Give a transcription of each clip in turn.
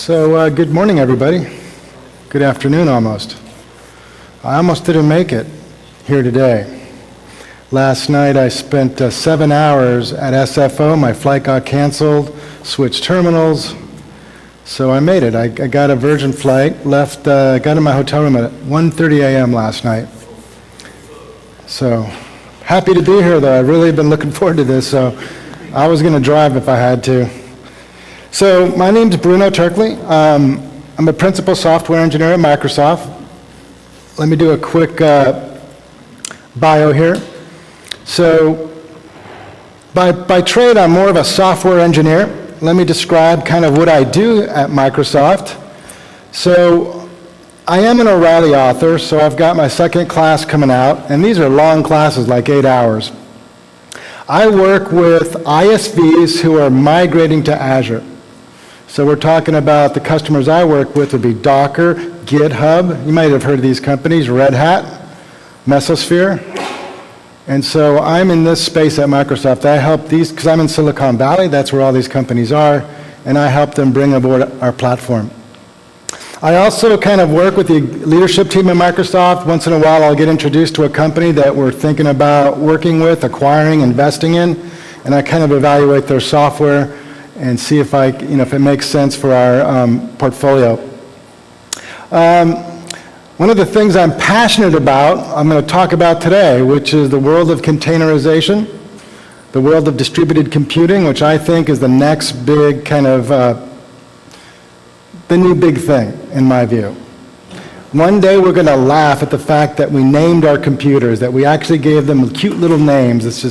So good morning, everybody. Good afternoon, almost. I almost didn't make it here today. Last night I spent 7 hours at SFO. My flight got canceled, switched terminals, so I made it. I got a Virgin flight, left, got in my hotel room at 1:30 a.m. last night. So happy to be here, though. I've really been looking forward to this, so I was going to drive if I had to. So my name's Bruno Terkaly. I'm a principal software engineer at Microsoft. Let me do a quick bio here. So by trade, I'm more of a software engineer. Let me describe kind of what I do at Microsoft. So I am an O'Reilly author, so I've got my second class coming out, and these are long classes, like 8 hours. I work with ISVs who are migrating to Azure. So we're talking about the customers I work with would be Docker, Github, you might have heard of these companies, Red Hat, Mesosphere. And so I'm in this space at Microsoft. I help these, because I'm in Silicon Valley, that's where all these companies are, and I help them bring aboard our platform. I also kind of work with the leadership team at Microsoft. Once in a while I'll get introduced to a company that we're thinking about working with, acquiring, investing in, and I kind of evaluate their software and see if if it makes sense for our portfolio. One of the things I'm passionate about, I'm going to talk about today, which is the world of containerization, the world of distributed computing, which I think is the next big kind of, the new big thing, in my view. One day we're going to laugh at the fact that we named our computers, that we actually gave them cute little names. It's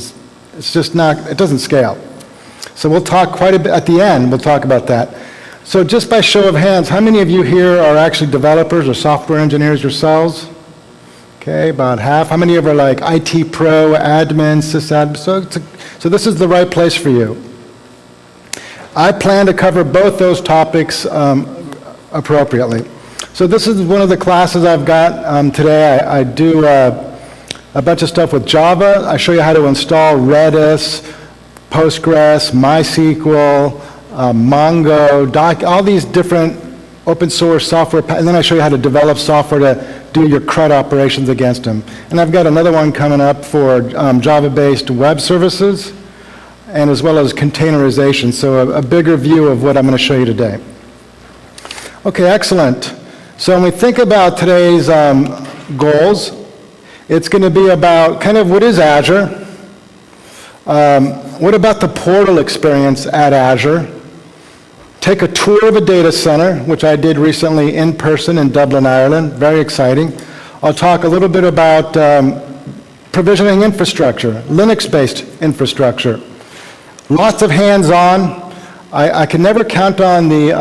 just not, it doesn't scale. So we'll talk quite a bit, at the end, we'll talk about that. So just by show of hands, how many of you here are actually developers or software engineers yourselves? Okay, about half. How many of you are like IT pro, admin, sysadmin? So this is the right place for you. I plan to cover both those topics appropriately. So this is one of the classes I've got today. I do a bunch of stuff with Java. I show you how to install Redis, Postgres, MySQL, Mongo, all these different open source software, and then I show you how to develop software to do your CRUD operations against them. And I've got another one coming up for Java-based web services, and as well as containerization, so a bigger view of what I'm going to show you today. Okay, excellent. So when we think about today's goals, it's going to be about kind of what is Azure, what about the portal experience at Azure? Take a tour of a data center, which I did recently in person in Dublin, Ireland. Very exciting. I'll talk a little bit about provisioning infrastructure, Linux-based infrastructure. Lots of hands-on. I can never count on the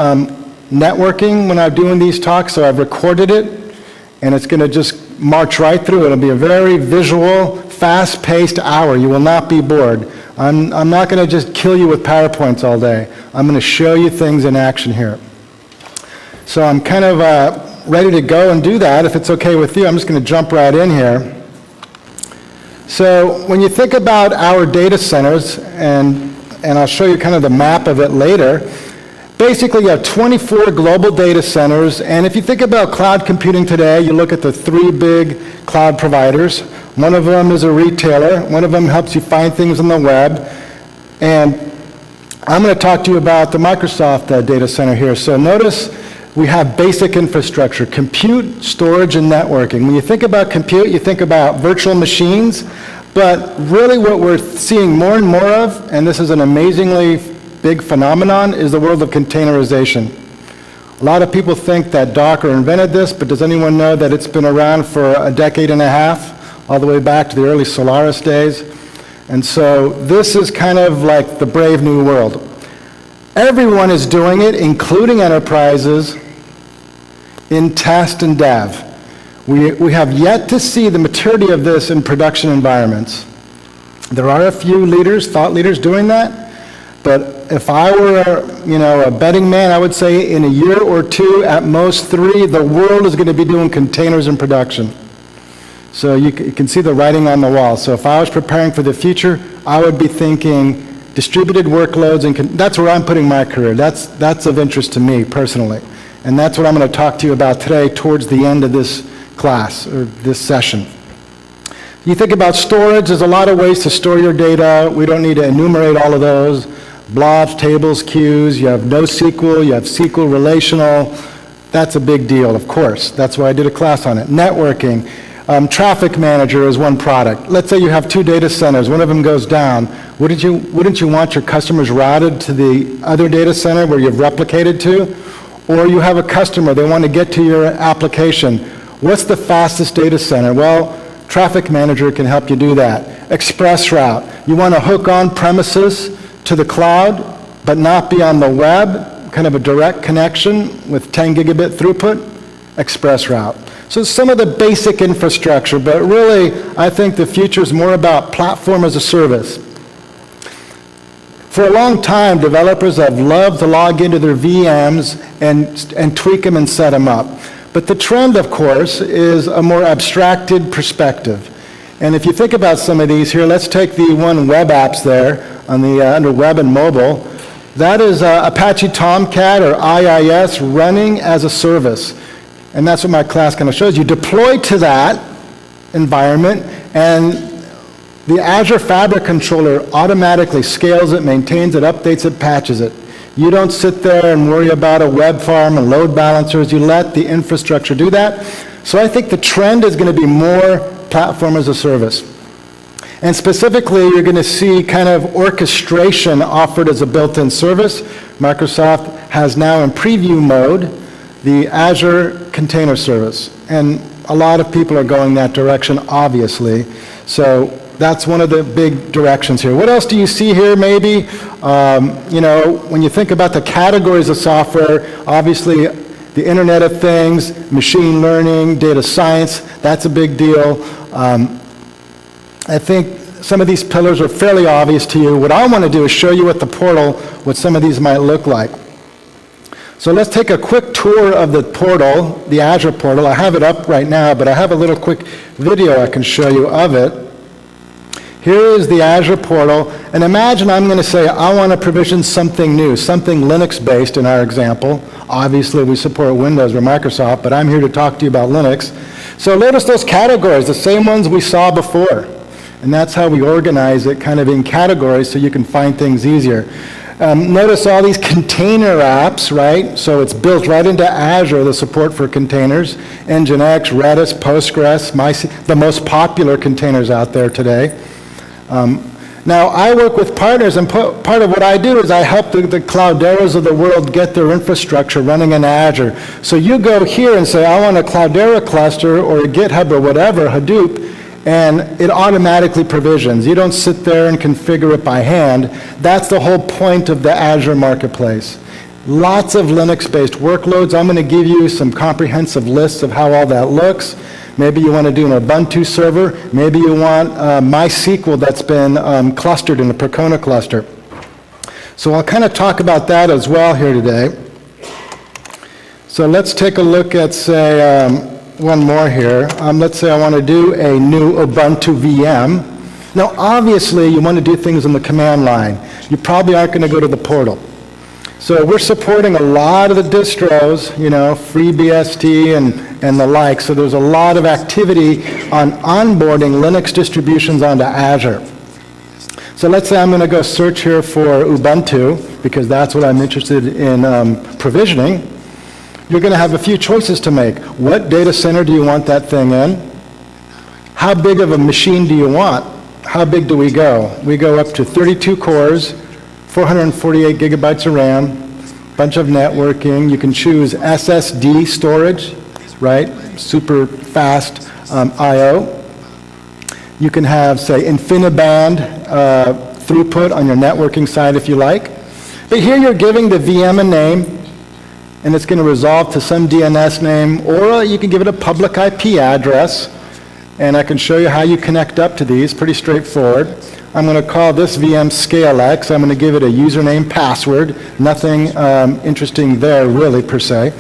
networking when I'm doing these talks, so I've recorded it, and it's going to just march right through. It'll be a very visual, fast-paced hour. You will not be bored. I'm not going to just kill you with PowerPoints all day. I'm going to show you things in action here. So I'm kind of ready to go and do that. If it's okay with you, I'm just going to jump right in here. So when you think about our data centers, and I'll show you kind of the map of it later, basically you have 24 global data centers, and if you think about cloud computing today, you look at the 3 big cloud providers. One of them is a retailer. One of them helps you find things on the web. And I'm going to talk to you about the Microsoft data center here. So notice we have basic infrastructure, compute, storage, and networking. When you think about compute, you think about virtual machines. But really what we're seeing more and more of, and this is an amazingly big phenomenon, is the world of containerization. A lot of people think that Docker invented this, but does anyone know that it's been around for a decade and a half? All the way back to the early Solaris days. And so this is kind of like the brave new world. Everyone is doing it, including enterprises, in test and dev. We have yet to see the maturity of this in production environments. There are a few leaders, thought leaders doing that, but if I were a betting man, I would say in a year or two, at most 3, the world is going to be doing containers in production. So you can see the writing on the wall. So if I was preparing for the future, I would be thinking distributed workloads, and that's where I'm putting my career. That's of interest to me personally. And that's what I'm going to talk to you about today towards the end of this class, or this session. You think about storage, there's a lot of ways to store your data. We don't need to enumerate all of those. Blobs, tables, queues, you have NoSQL, you have SQL relational. That's a big deal, of course. That's why I did a class on it. Networking. Traffic manager is one product. Let's say you have 2 data centers, one of them goes down. Wouldn't you want your customers routed to the other data center where you've replicated to? Or you have a customer, they want to get to your application. What's the fastest data center? Well, Traffic Manager can help you do that. Express route. You want to hook on premises to the cloud, but not be on the web, kind of a direct connection with 10 gigabit throughput? Express route. So some of the basic infrastructure, but really, I think the future is more about platform as a service. For a long time, developers have loved to log into their VMs and tweak them and set them up. But the trend, of course, is a more abstracted perspective. And if you think about some of these here, let's take the one web apps there on the under web and mobile. That is Apache Tomcat or IIS running as a service. And that's what my class kind of shows you. Deploy to that environment, and the Azure Fabric Controller automatically scales it, maintains it, updates it, patches it. You don't sit there and worry about a web farm and load balancers. You let the infrastructure do that. So I think the trend is going to be more platform as a service. And specifically, you're going to see kind of orchestration offered as a built-in service. Microsoft has now in preview mode the Azure Container Service. And a lot of people are going that direction, obviously. So that's one of the big directions here. What else do you see here, maybe? When you think about the categories of software, obviously the Internet of Things, machine learning, data science, that's a big deal. I think some of these pillars are fairly obvious to you. What I want to do is show you at the portal what some of these might look like. So let's take a quick tour of the portal, the Azure portal. I have it up right now, but I have a little quick video I can show you of it. Here is the Azure portal, and imagine I'm going to say I want to provision something new, something Linux-based in our example. Obviously, we support Windows or Microsoft, but I'm here to talk to you about Linux. So notice those categories, the same ones we saw before. And that's how we organize it kind of in categories so you can find things easier. Notice all these container apps, right? So it's built right into Azure, the support for containers. Nginx, Redis, Postgres, the most popular containers out there today. Now, I work with partners, and part of what I do is I help the Clouderas of the world get their infrastructure running in Azure. So you go here and say, I want a Cloudera cluster or a GitHub or whatever, Hadoop, and it automatically provisions. You don't sit there and configure it by hand. That's the whole point of the Azure Marketplace. Lots of Linux-based workloads. I'm going to give you some comprehensive lists of how all that looks. Maybe you want to do an Ubuntu server. Maybe you want MySQL that's been clustered in a Percona cluster. So I'll kind of talk about that as well here today. So let's take a look at, say, one more here. Let's say I want to do a new Ubuntu VM. Now, obviously, you want to do things in the command line. You probably aren't going to go to the portal. So we're supporting a lot of the distros, FreeBSD and the like. So there's a lot of activity on onboarding Linux distributions onto Azure. So let's say I'm going to go search here for Ubuntu, because that's what I'm interested in provisioning. You're going to have a few choices to make. What data center do you want that thing in? How big of a machine do you want? How big do we go? We go up to 32 cores, 448 gigabytes of RAM, bunch of networking. You can choose SSD storage, right? Super fast I/O. You can have, say, InfiniBand throughput on your networking side if you like. But here you're giving the VM a name, and it's going to resolve to some DNS name, or you can give it a public IP address, and I can show you how you connect up to these. Pretty straightforward. I'm going to call this VM ScaleX. I'm going to give it a username, password. Nothing interesting there, really, per se.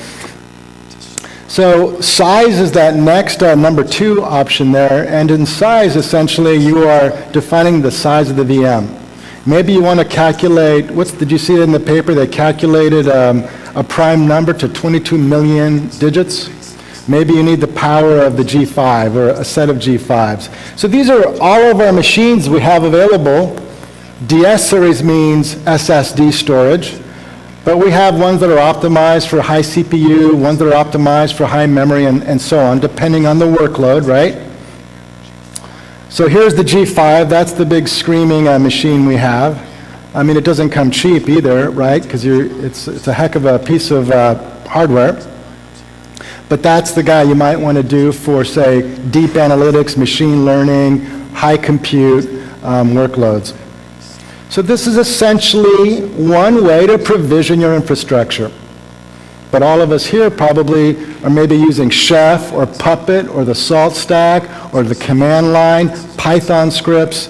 So size is that next number 2 option there, and in size, essentially, you are defining the size of the VM. Maybe you want to calculate, did you see it in the paper? They calculated a prime number to 22 million digits. Maybe you need the power of the G5 or a set of G5s. So these are all of our machines we have available. DS series means SSD storage, but we have ones that are optimized for high CPU, ones that are optimized for high memory, and so on, depending on the workload, right? So here's the G5. That's the big screaming machine we have. I mean, it doesn't come cheap either, right? Because it's a heck of a piece of hardware. But that's the guy you might want to do for, say, deep analytics, machine learning, high compute workloads. So this is essentially one way to provision your infrastructure. But all of us here probably are maybe using Chef or Puppet or the Salt Stack or the command line, Python scripts.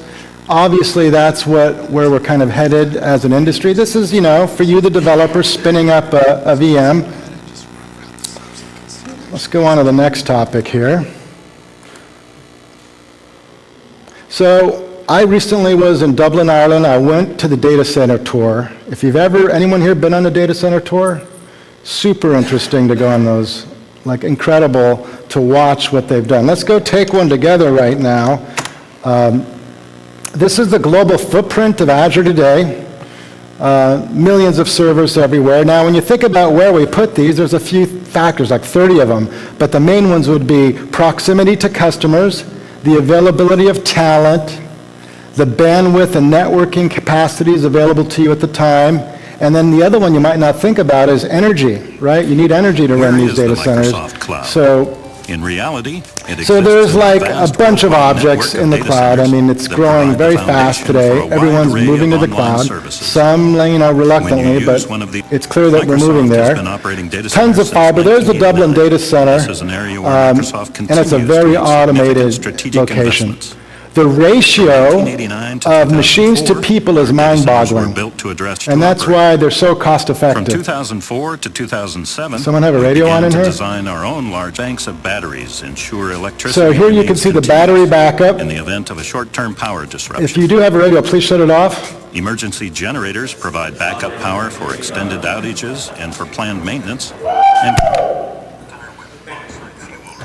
Obviously, that's where we're kind of headed as an industry. This is, for you, the developer, spinning up a VM. Let's go on to the next topic here. So I recently was in Dublin, Ireland. I went to the data center tour. If anyone here been on a data center tour? Super interesting to go on those, like incredible to watch what they've done. Let's go take one together right now. This is the global footprint of Azure today. Millions of servers everywhere. Now, when you think about where we put these, there's a few factors, like 30 of them, but the main ones would be proximity to customers, the availability of talent, the bandwidth and networking capacities available to you at the time, and then the other one you might not think about is energy, right? You need energy to run these data centers. So in reality, there's like a bunch of objects in the cloud. I mean, it's growing very fast today. Everyone's moving to the cloud. Some, reluctantly, but it's clear that we're moving there. Tons of fiber. There's the Dublin data center, and it's a very automated location. The ratio of machines to people is mind-boggling, and that's why they're so cost-effective. From 2004 to 2007, someone have a radio on in here? Design our own large banks of batteries, ensure electricity. So here you can see the battery backup. In the event of a short-term power disruption. If you do have a radio, please shut it off. Emergency generators provide backup power for extended outages and for planned maintenance.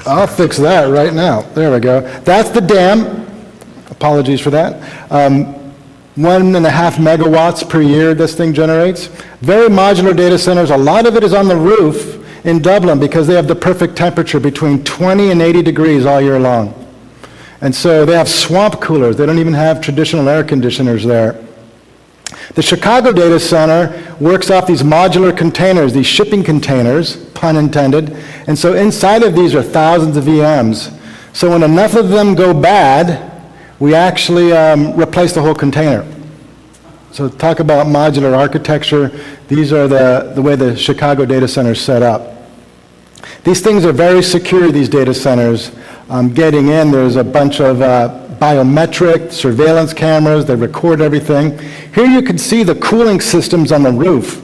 I'll fix that right now. There we go. That's the dam. Apologies for that. 1.5 megawatts per year this thing generates. Very modular data centers. A lot of it is on the roof in Dublin because they have the perfect temperature between 20 and 80 degrees all year long. And so they have swamp coolers. They don't even have traditional air conditioners there. The Chicago data center works off these modular containers, these shipping containers, pun intended. And so inside of these are thousands of VMs. So when enough of them go bad, we actually replace the whole container. So talk about modular architecture. These are the way the Chicago data center is set up. These things are very secure, these data centers. Getting in, there's a bunch of biometric surveillance cameras. They record everything. Here you can see the cooling systems on the roof.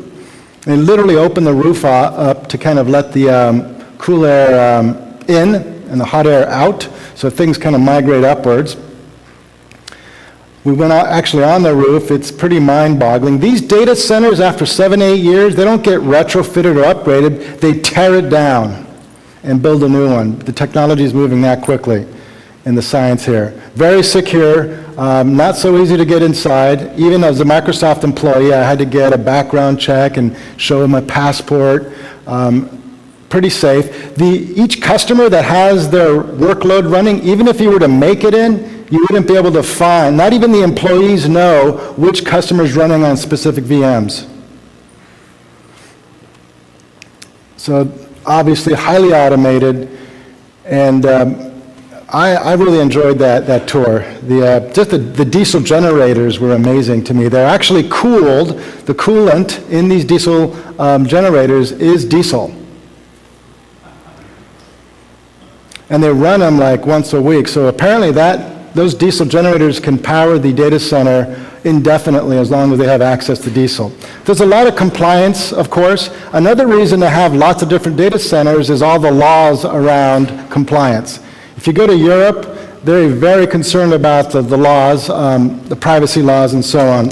They literally open the roof up to kind of let the cool air in and the hot air out, so things kind of migrate upwards. We went out actually on the roof. It's pretty mind-boggling. These data centers, after 7-8 years, they don't get retrofitted or upgraded. They tear it down and build a new one. The technology is moving that quickly in the science here. Very secure, not so easy to get inside. Even as a Microsoft employee, I had to get a background check and show them my passport. Pretty safe. Each customer that has their workload running, even if you were to make it in, you wouldn't be able to find, not even the employees know which customer is running on specific VMs. So obviously highly automated, and I really enjoyed that tour. Just the diesel generators were amazing to me. They're actually cooled. The coolant in these diesel generators is diesel. And they run them like once a week. So apparently those diesel generators can power the data center indefinitely as long as they have access to diesel. There's a lot of compliance, of course. Another reason to have lots of different data centers is all the laws around compliance. If you go to Europe, they're very concerned about the laws, the privacy laws and so on.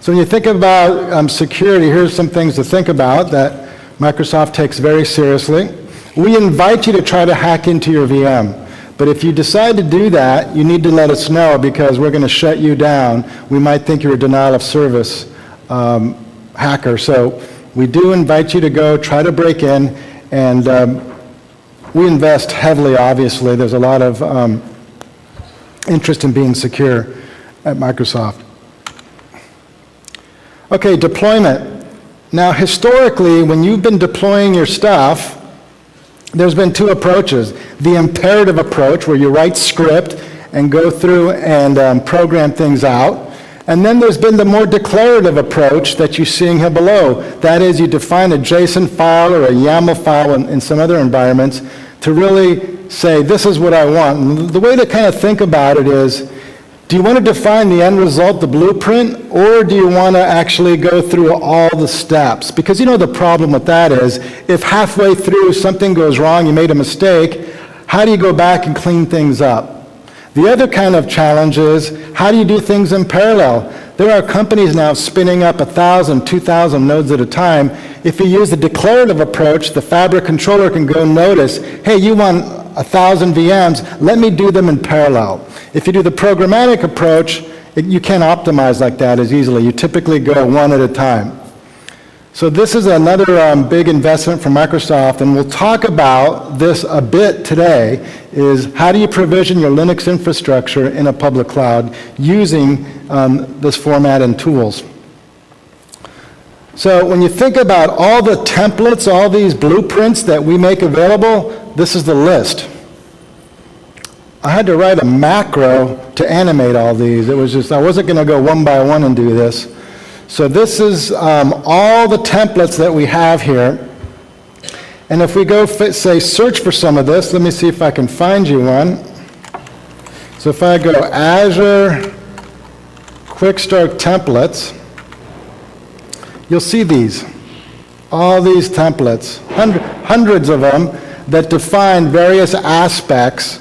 So when you think about security, here's some things to think about that Microsoft takes very seriously. We invite you to try to hack into your VM. But if you decide to do that, you need to let us know because we're going to shut you down. We might think you're a denial of service hacker. So we do invite you to go try to break in, and we invest heavily, obviously. There's a lot of interest in being secure at Microsoft. Okay, deployment. Now, historically, when you've been deploying your stuff, there's been two approaches. The imperative approach, where you write script and go through and program things out. And then there's been the more declarative approach that you're seeing here below. That is, you define a JSON file or a YAML file in some other environments to really say, this is what I want. And the way to kind of think about it is, do you want to define the end result, the blueprint, or do you want to actually go through all the steps? Because you know the problem with that is, if halfway through something goes wrong, you made a mistake, how do you go back and clean things up? The other kind of challenge is, how do you do things in parallel? There are companies now spinning up 1,000, 2,000 nodes at a time. If you use the declarative approach, the Fabric controller can go notice, hey, you want 1,000 VMs, let me do them in parallel. If you do the programmatic approach, you can't optimize like that as easily. You typically go one at a time. So this is another big investment from Microsoft, and we'll talk about this a bit today, is how do you provision your Linux infrastructure in a public cloud using this format and tools. So when you think about all the templates, all these blueprints that we make available, this is the list. I had to write a macro to animate all these. It was just, I wasn't going to go one by one and do this. So this is all the templates that we have here. And if we go, say, search for some of this, let me see if I can find you one. So if I go Azure Quickstart templates, you'll see these, all these templates, hundreds of them that define various aspects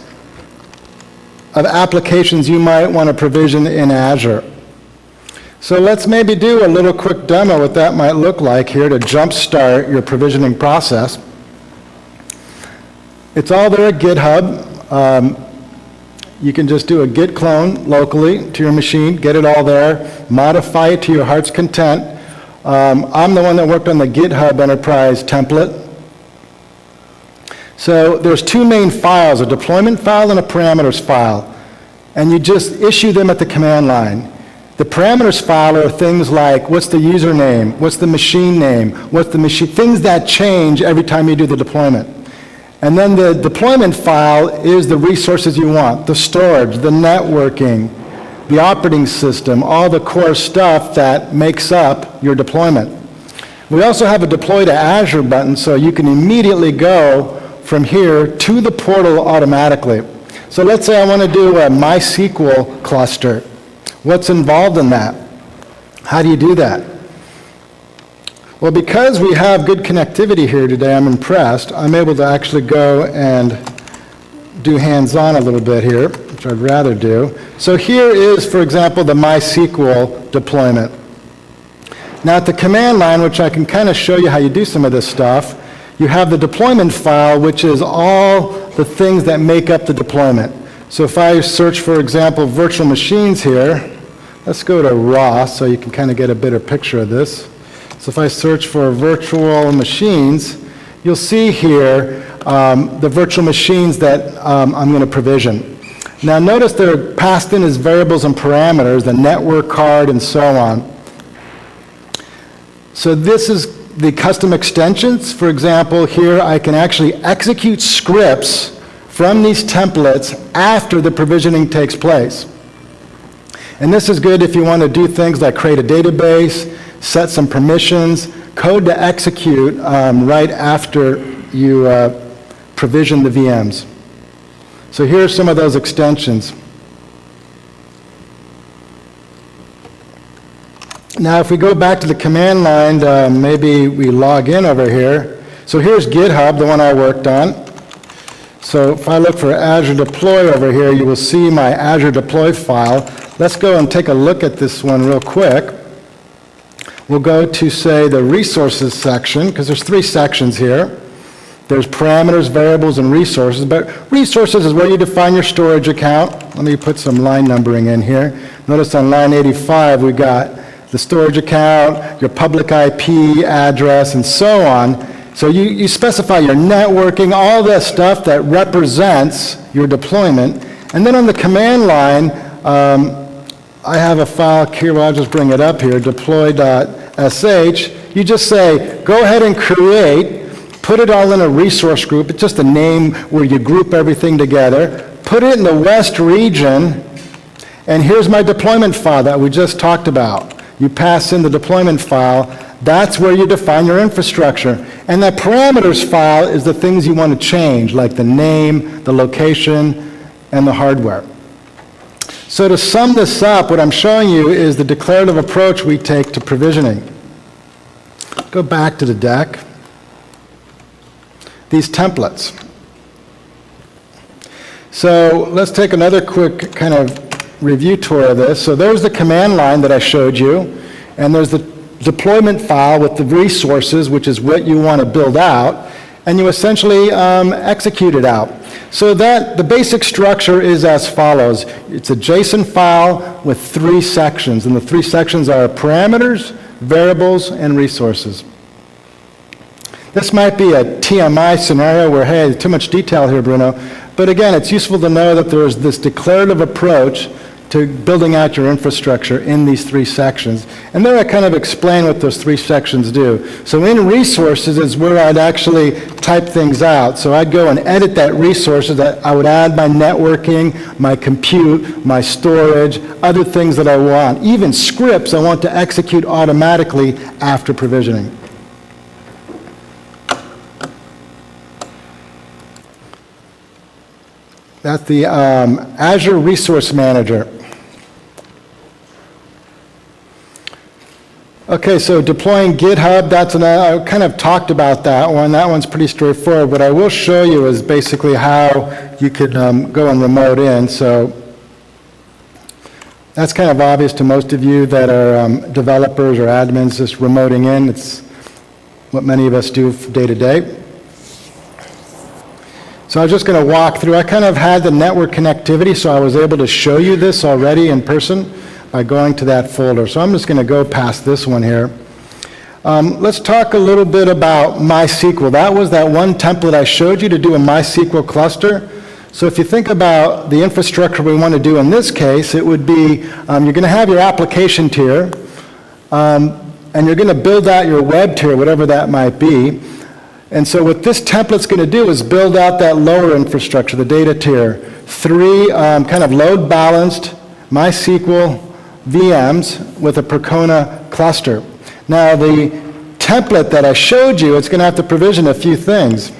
of applications you might want to provision in Azure. So let's maybe do a little quick demo what that might look like here to jumpstart your provisioning process. It's all there at GitHub. You can just do a git clone locally to your machine, get it all there, modify it to your heart's content. I'm the one that worked on the GitHub Enterprise template. So there's two main files, a deployment file and a parameters file. And you just issue them at the command line. The parameters file are things like, what's the username, what's the machine name, what's the machine, things that change every time you do the deployment. And then the deployment file is the resources you want, the storage, the networking, the operating system, all the core stuff that makes up your deployment. We also have a deploy to Azure button, so you can immediately go from here to the portal automatically. So let's say I want to do a MySQL cluster. What's involved in that? How do you do that? Well, because we have good connectivity here today, I'm impressed. I'm able to actually go and do hands-on a little bit here, which I'd rather do. So here is, for example, the MySQL deployment. Now at the command line, which I can kind of show you how you do some of this stuff, you have the deployment file, which is all the things that make up the deployment. So if I search, for example, virtual machines here, let's go to raw so you can kind of get a better picture of this. So if I search for virtual machines, you'll see here the virtual machines that I'm going to provision. Now notice they're passed in as variables and parameters, the network card and so on. So this is the custom extensions. For example, here I can actually execute scripts from these templates after the provisioning takes place. And this is good if you want to do things like create a database, set some permissions, code to execute right after you provision the VMs. So here are some of those extensions. Now if we go back to the command line, maybe we log in over here. So here's GitHub, the one I worked on. So if I look for Azure Deploy over here, you will see my Azure Deploy file. Let's go and take a look at this one real quick. We'll go to, say, the resources section, because there's 3 sections here. There's parameters, variables, and resources. But resources is where you define your storage account. Let me put some line numbering in here. Notice on line 85, we got the storage account, your public IP address, and so on. So you specify your networking, all the stuff that represents your deployment. And then on the command line, I have a file here, well, I'll just bring it up here, deploy.sh. You just say, go ahead and create, put it all in a resource group. It's just a name where you group everything together. Put it in the West region, and here's my deployment file that we just talked about. You pass in the deployment file. That's where you define your infrastructure. And that parameters file is the things you want to change, like the name, the location, and the hardware. So to sum this up, what I'm showing you is the declarative approach we take to provisioning. Go back to the deck. These templates. So let's take another quick kind of review tour of this. So there's the command line that I showed you, and there's the deployment file with the resources, which is what you want to build out, and you essentially execute it out. So that the basic structure is as follows. It's a JSON file with 3 sections, and the 3 sections are parameters, variables, and resources. This might be a TMI scenario where, hey, too much detail here, Bruno. But again, it's useful to know that there's this declarative approach to building out your infrastructure in these 3 sections. And there I kind of explain what those 3 sections do. So in resources is where I'd actually type things out. So I'd go and edit that resources. I would add my networking, my compute, my storage, other things that I want. Even scripts I want to execute automatically after provisioning. That's the Azure Resource Manager. Okay, so deploying GitHub, I kind of talked about that one. That one's pretty straightforward. What I will show you is basically how you can go and remote in. So that's kind of obvious to most of you that are developers or admins, just remoting in. It's what many of us do day to day. So I was just going to walk through. I kind of had the network connectivity, so I was able to show you this already in person by going to that folder. So I'm just going to go past this one here. Let's talk a little bit about MySQL. That was that one template I showed you to do a MySQL cluster. So if you think about the infrastructure we want to do in this case, it would be you're going to have your application tier, and you're going to build out your web tier, whatever that might be. And so what this template's going to do is build out that lower infrastructure, the data tier. 3 kind of load balanced MySQL VMs with a Percona cluster. Now the template that I showed you, it's going to have to provision a few things.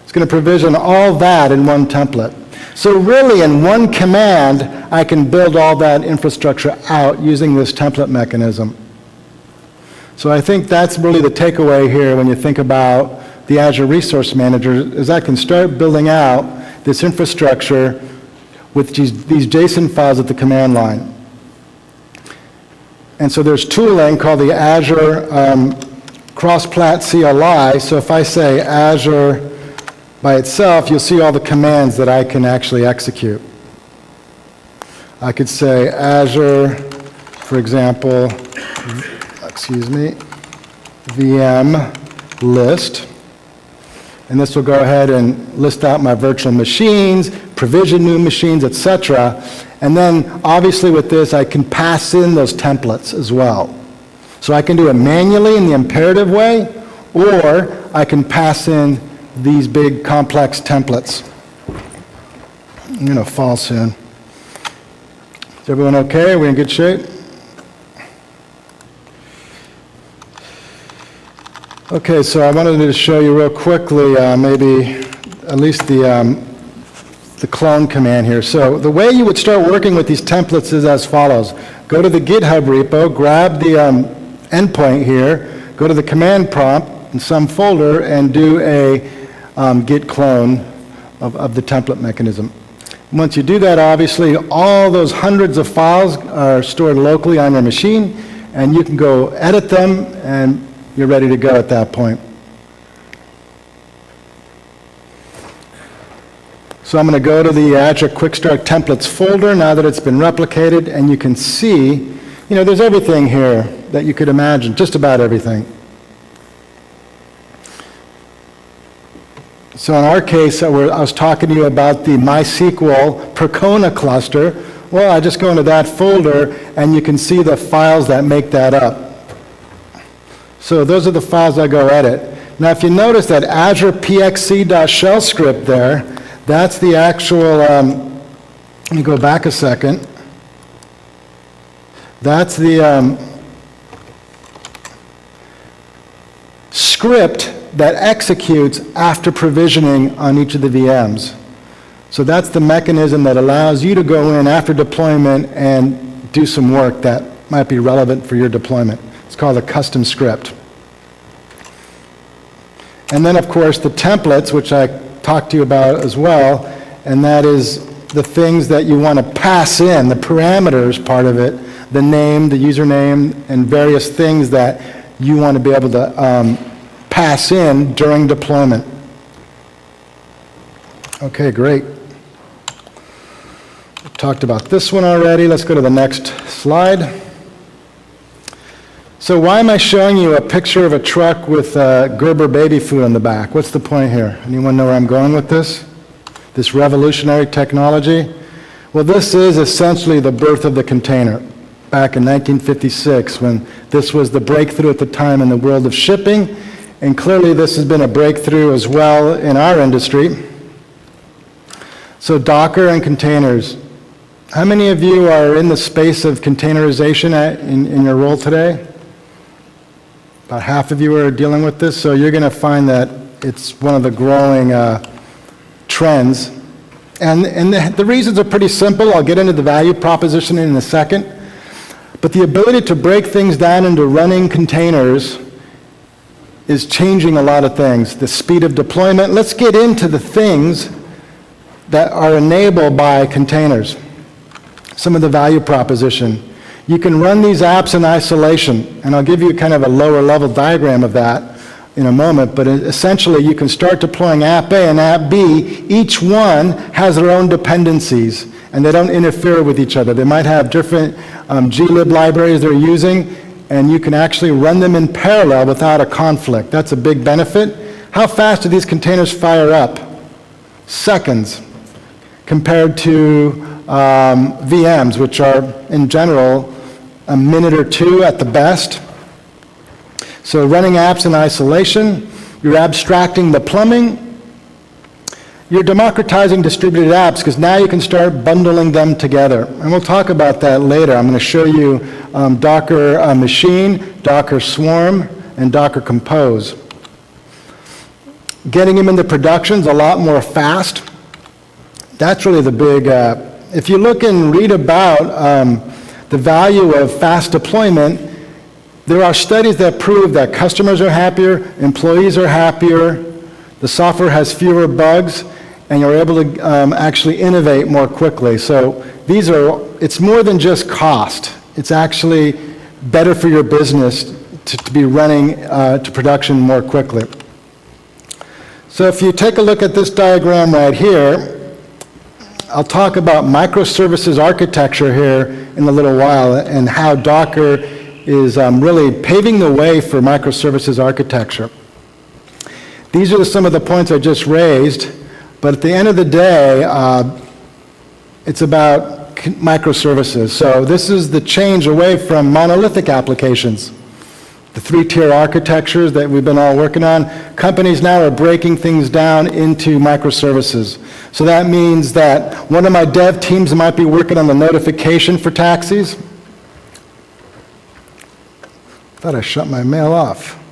It's going to provision all that in one template. So really in one command, I can build all that infrastructure out using this template mechanism. So I think that's really the takeaway here when you think about the Azure Resource Manager, is I can start building out this infrastructure with these JSON files at the command line. And so there's tooling called the Azure Cross-Plat CLI. So if I say Azure by itself, you'll see all the commands that I can actually execute. I could say Azure, for example, VM list. And this will go ahead and list out my virtual machines, provision new machines, etc. And then obviously with this, I can pass in those templates as well. So I can do it manually in the imperative way, or I can pass in these big complex templates. I'm going to fall soon. Is everyone okay? Are we in good shape? Okay, so I wanted to show you real quickly maybe at least the clone command here. So the way you would start working with these templates is as follows. Go to the GitHub repo, grab the endpoint here, go to the command prompt in some folder, and do a git clone of the template mechanism. Once you do that, obviously, all those hundreds of files are stored locally on your machine, and you can go edit them, and you're ready to go at that point. So I'm going to go to the Azure Quickstart templates folder now that it's been replicated, and you can see, there's everything here that you could imagine, just about everything. So in our case, I was talking to you about the MySQL Percona cluster. Well, I just go into that folder, and you can see the files that make that up. So those are the files I go edit. Now, if you notice that Azure pxc.shell script there, that's the actual, let me go back a second. That's the script that executes after provisioning on each of the VMs. So that's the mechanism that allows you to go in after deployment and do some work that might be relevant for your deployment. It's called a custom script. And then, of course, the templates, which I talked to you about as well, and that is the things that you want to pass in, the parameters part of it, the name, the username, and various things that you want to be able to pass in during deployment. Okay, great. Talked about this one already. Let's go to the next slide. So why am I showing you a picture of a truck with Gerber baby food on the back? What's the point here? Anyone know where I'm going with this? This revolutionary technology? Well, this is essentially the birth of the container back in 1956, when this was the breakthrough at the time in the world of shipping, and clearly this has been a breakthrough as well in our industry. So Docker and containers. How many of you are in the space of containerization in your role today? About half of you are dealing with this, so you're going to find that it's one of the growing trends. And the reasons are pretty simple. I'll get into the value proposition in a second. But the ability to break things down into running containers is changing a lot of things. The speed of deployment. Let's get into the things that are enabled by containers. Some of the value proposition. You can run these apps in isolation, and I'll give you kind of a lower level diagram of that in a moment, but essentially you can start deploying app A and app B. Each one has their own dependencies, and they don't interfere with each other. They might have different glib libraries they're using, and you can actually run them in parallel without a conflict. That's a big benefit. How fast do these containers fire up? Seconds, compared to VMs, which are in general a minute or two at the best. So running apps in isolation, you're abstracting the plumbing, you're democratizing distributed apps, because now you can start bundling them together. And we'll talk about that later. I'm going to show you Docker Machine, Docker Swarm, and Docker Compose. Getting them into production's a lot more fast. That's really the big, if you look and read about the value of fast deployment, there are studies that prove that customers are happier, employees are happier, the software has fewer bugs, and you're able to actually innovate more quickly. So it's more than just cost. It's actually better for your business to be running to production more quickly. So if you take a look at this diagram right here, I'll talk about microservices architecture here in a little while, and how Docker is really paving the way for microservices architecture. These are some of the points I just raised, but at the end of the day, it's about microservices. So this is the change away from monolithic applications. The three-tier architectures that we've been all working on, companies now are breaking things down into microservices. So that means that one of my dev teams might be working on the notification for taxis. Thought I shut my mail off.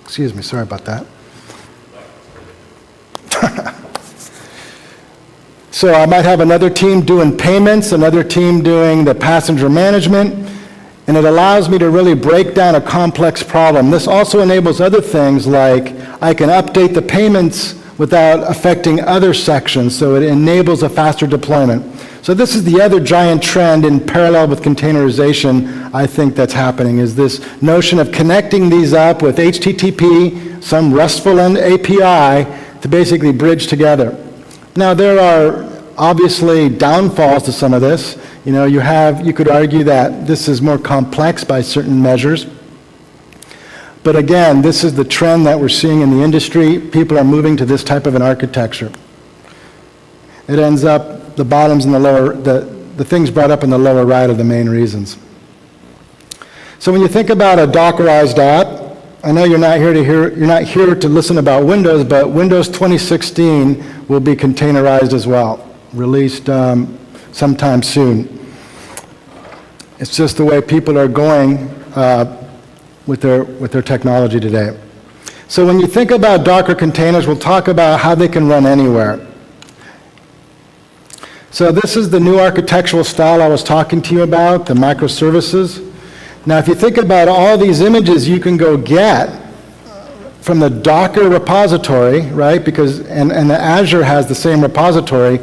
Excuse me, sorry about that. So I might have another team doing payments, another team doing the passenger management, and it allows me to really break down a complex problem. This also enables other things, like I can update the payments without affecting other sections, so it enables a faster deployment. So this is the other giant trend in parallel with containerization, I think, that's happening, is this notion of connecting these up with HTTP, some RESTful API, to basically bridge together. Now, there are obviously downfalls to some of this. You know, you could argue that this is more complex by certain measures. But again, this is the trend that we're seeing in the industry. People are moving to this type of an architecture. It ends up, the bottoms and the lower, the things brought up in the lower right are the main reasons. So when you think about a Dockerized app, I know you're not here to listen about Windows, but Windows 2016 will be containerized as well, released sometime soon. It's just the way people are going with their technology today. So when you think about Docker containers, we'll talk about how they can run anywhere. So this is the new architectural style I was talking to you about, the microservices. Now if you think about all these images you can go get from the Docker repository, right, and the Azure has the same repository,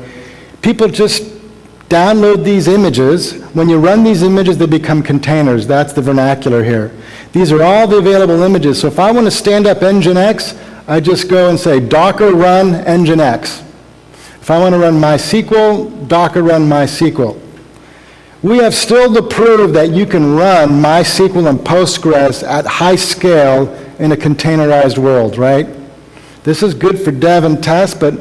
people just download these images. When you run these images, they become containers. That's the vernacular here. These are all the available images. So if I want to stand up Nginx, I just go and say Docker run Nginx. If I want to run MySQL, Docker run MySQL. We have still to prove that you can run MySQL and Postgres at high scale in a containerized world, right? This is good for dev and test, but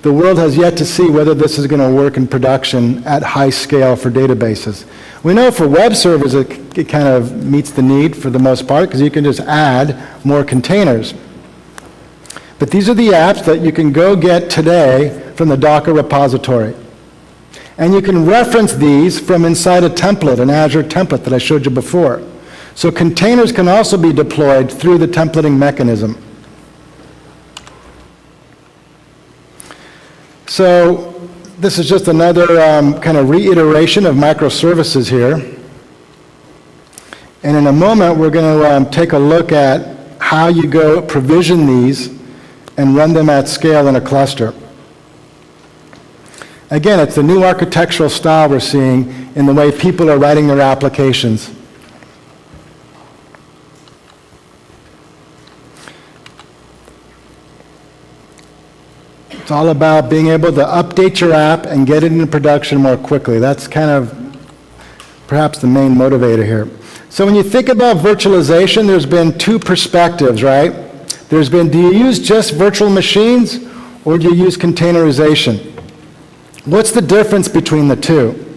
the world has yet to see whether this is going to work in production at high scale for databases. We know for web servers it kind of meets the need for the most part because you can just add more containers. But these are the apps that you can go get today from the Docker repository. And you can reference these from inside a template, an Azure template that I showed you before. So containers can also be deployed through the templating mechanism. So this is just another kind of reiteration of microservices here. And in a moment, we're going to take a look at how you go provision these and run them at scale in a cluster. Again, it's the new architectural style we're seeing in the way people are writing their applications. It's all about being able to update your app and get it into production more quickly. That's kind of perhaps the main motivator here. So when you think about virtualization, there's been two perspectives, right? There's been, do you use just virtual machines or do you use containerization? What's the difference between the two?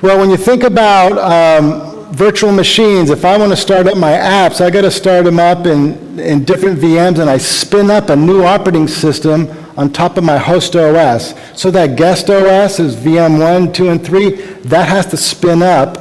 Well, when you think about virtual machines, if I want to start up my apps, I got to start them up in different VMs, and I spin up a new operating system on top of my host OS. So that guest OS is VM 1, 2, and 3. That has to spin up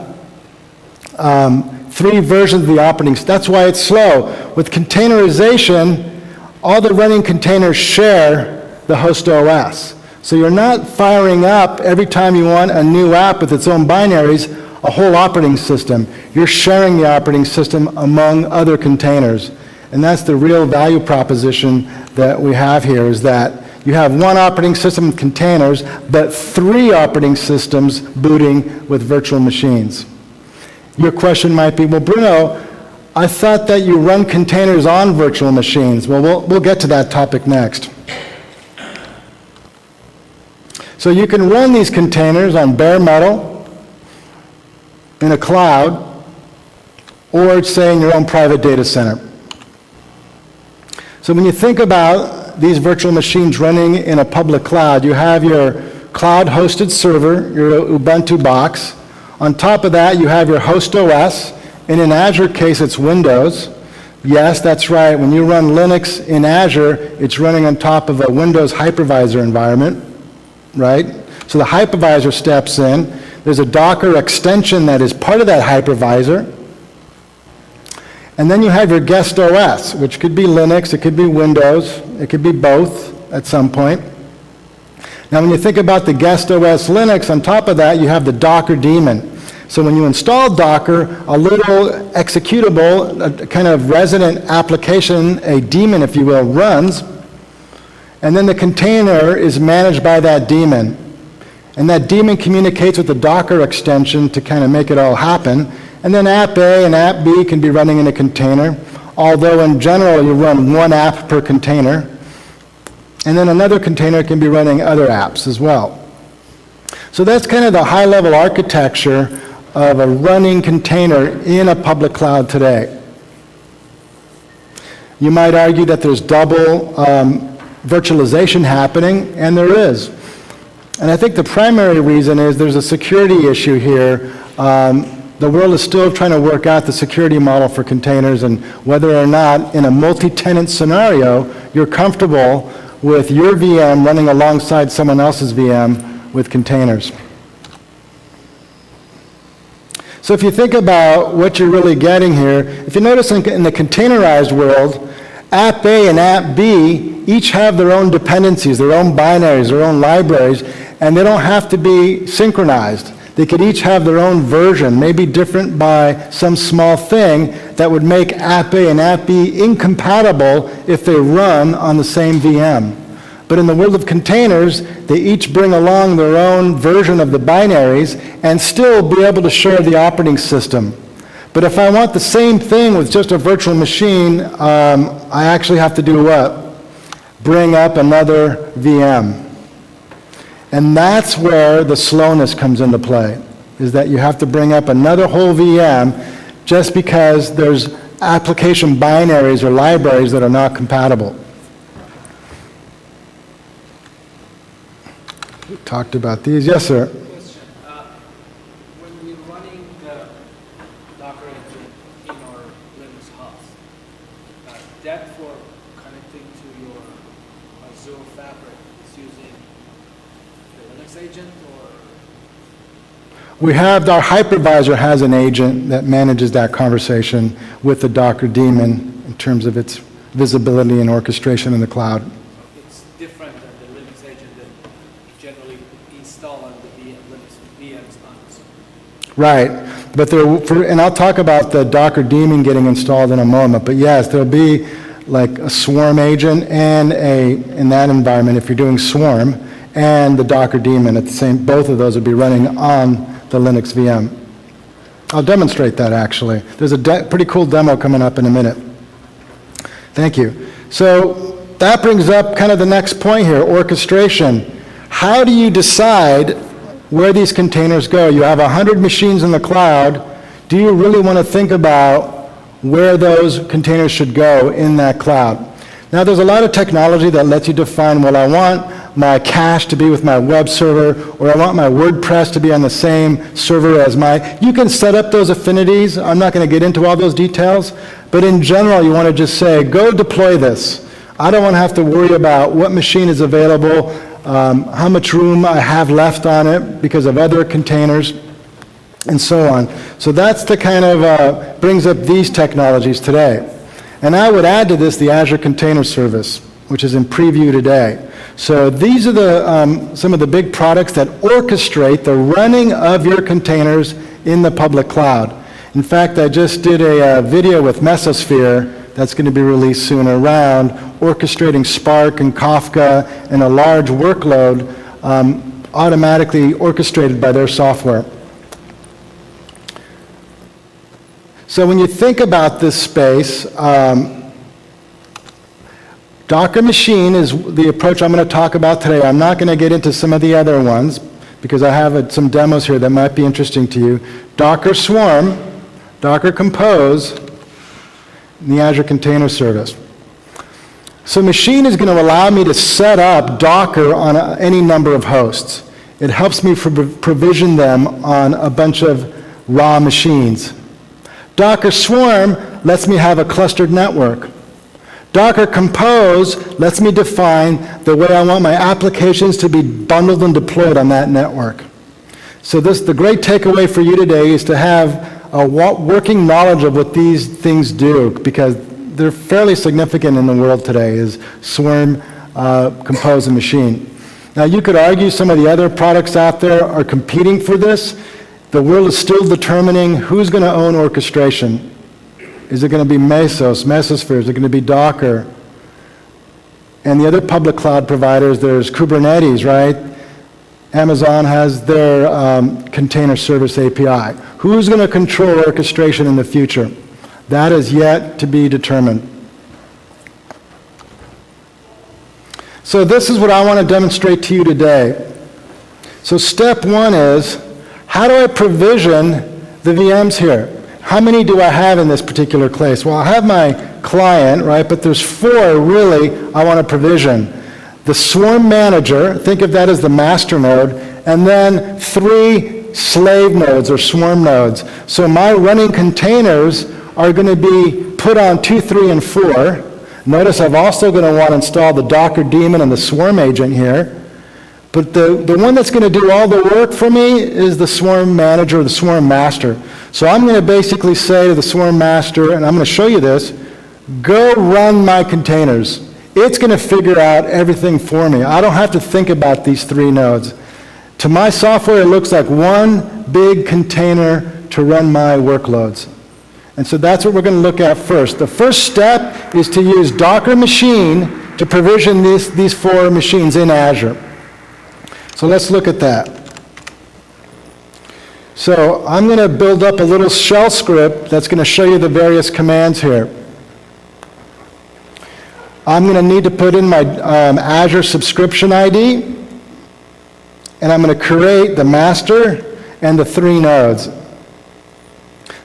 3 versions of the operating system. That's why it's slow. With containerization, all the running containers share the host OS. So you're not firing up every time you want a new app with its own binaries, a whole operating system. You're sharing the operating system among other containers. And that's the real value proposition that we have here, is that you have one operating system with containers, but 3 operating systems booting with virtual machines. Your question might be, well, Bruno, I thought that you run containers on virtual machines. Well, we'll get to that topic next. So you can run these containers on bare metal, in a cloud, or say in your own private data center. So when you think about these virtual machines running in a public cloud, you have your cloud-hosted server, your Ubuntu box. On top of that, you have your host OS. And in Azure case, it's Windows. Yes, that's right. When you run Linux in Azure, it's running on top of a Windows hypervisor environment, right? So the hypervisor steps in. There's a Docker extension that is part of that hypervisor. And then you have your guest OS, which could be Linux, it could be Windows, it could be both at some point. Now when you think about the guest OS Linux, on top of that you have the Docker daemon. So when you install Docker, a little executable, a kind of resident application, a daemon if you will, runs. And then the container is managed by that daemon. And that daemon communicates with the Docker extension to kind of make it all happen. And then app A and app B can be running in a container, although in general you run one app per container. And then another container can be running other apps as well. So that's kind of the high-level architecture of a running container in a public cloud today. You might argue that there's double virtualization happening, and there is. And I think the primary reason is there's a security issue here. The world is still trying to work out the security model for containers and whether or not in a multi-tenant scenario you're comfortable with your VM running alongside someone else's VM with containers. So if you think about what you're really getting here, if you notice in the containerized world, app A and app B each have their own dependencies, their own binaries, their own libraries, and they don't have to be synchronized. They could each have their own version, maybe different by some small thing that would make app A and app B incompatible if they run on the same VM. But in the world of containers, they each bring along their own version of the binaries and still be able to share the operating system. But if I want the same thing with just a virtual machine, I actually have to do what? Bring up another VM. And that's where the slowness comes into play, is that you have to bring up another whole VM just because there's application binaries or libraries that are not compatible. We talked about these. Yes, sir. Question. When we're running the Docker engine in our Linux host, that for connecting to your Azure fabric is using the Linux agent or? We have, our hypervisor has an agent that manages that conversation with the Docker daemon in terms of its visibility and orchestration in the cloud. It's different than the Linux agent that you generally install on the Linux VM instance. Right, but and I'll talk about the Docker daemon getting installed in a moment, but yes, there'll be like a swarm agent and in that environment, if you're doing swarm, and the Docker daemon at the same, both of those would be running on the Linux VM. I'll demonstrate that actually. There's a pretty cool demo coming up in a minute. Thank you. So that brings up kind of the next point here, orchestration. How do you decide where these containers go? You have 100 machines in the cloud. Do you really want to think about where those containers should go in that cloud? Now there's a lot of technology that lets you define, well, I want my cache to be with my web server, or I want my WordPress to be on the same server as you can set up those affinities. I'm not going to get into all those details, but in general you want to just say, go deploy this. I don't want to have to worry about what machine is available, how much room I have left on it because of other containers, and so on. So that's the kind of, brings up these technologies today. And I would add to this the Azure Container Service, which is in preview today. So these are some of the big products that orchestrate the running of your containers in the public cloud. In fact, I just did a video with Mesosphere that's going to be released soon around orchestrating Spark and Kafka and a large workload automatically orchestrated by their software. So when you think about this space, Docker Machine is the approach I'm going to talk about today. I'm not going to get into some of the other ones because I have some demos here that might be interesting to you. Docker Swarm, Docker Compose, and the Azure Container Service. So Machine is going to allow me to set up Docker on any number of hosts. It helps me provision them on a bunch of raw machines. Docker Swarm lets me have a clustered network. Docker Compose lets me define the way I want my applications to be bundled and deployed on that network. So the great takeaway for you today is to have a working knowledge of what these things do, because they're fairly significant in the world today, is Swarm, Compose, and Machine. Now you could argue some of the other products out there are competing for this. The world is still determining who's going to own orchestration. Is it going to be Mesosphere? Is it going to be Docker? and the other public cloud providers, there's Kubernetes, right? Amazon has their container service API. Who's going to control orchestration in the future? That is yet to be determined. So this is what I want to demonstrate to you today. So step one is, how do I provision the VMs here? How many do I have in this particular case? Well, I have my client, right, but there's 4 really I want to provision. The swarm manager, think of that as the master node, and then 3 slave nodes or swarm nodes. So my running containers are going to be put on 2, 3, and 4. Notice I'm also going to want to install the Docker daemon and the swarm agent here. But the one that's going to do all the work for me is the swarm manager or the swarm master. So I'm going to basically say to the swarm master, and I'm going to show you this, go run my containers. It's going to figure out everything for me. I don't have to think about these 3 nodes. To my software, it looks like one big container to run my workloads. And so that's what we're going to look at first. The first step is to use Docker machine to provision these 4 machines in Azure. So let's look at that. So I'm going to build up a little shell script that's going to show you the various commands here. I'm going to need to put in my Azure subscription ID, and I'm going to create the master and the 3 nodes.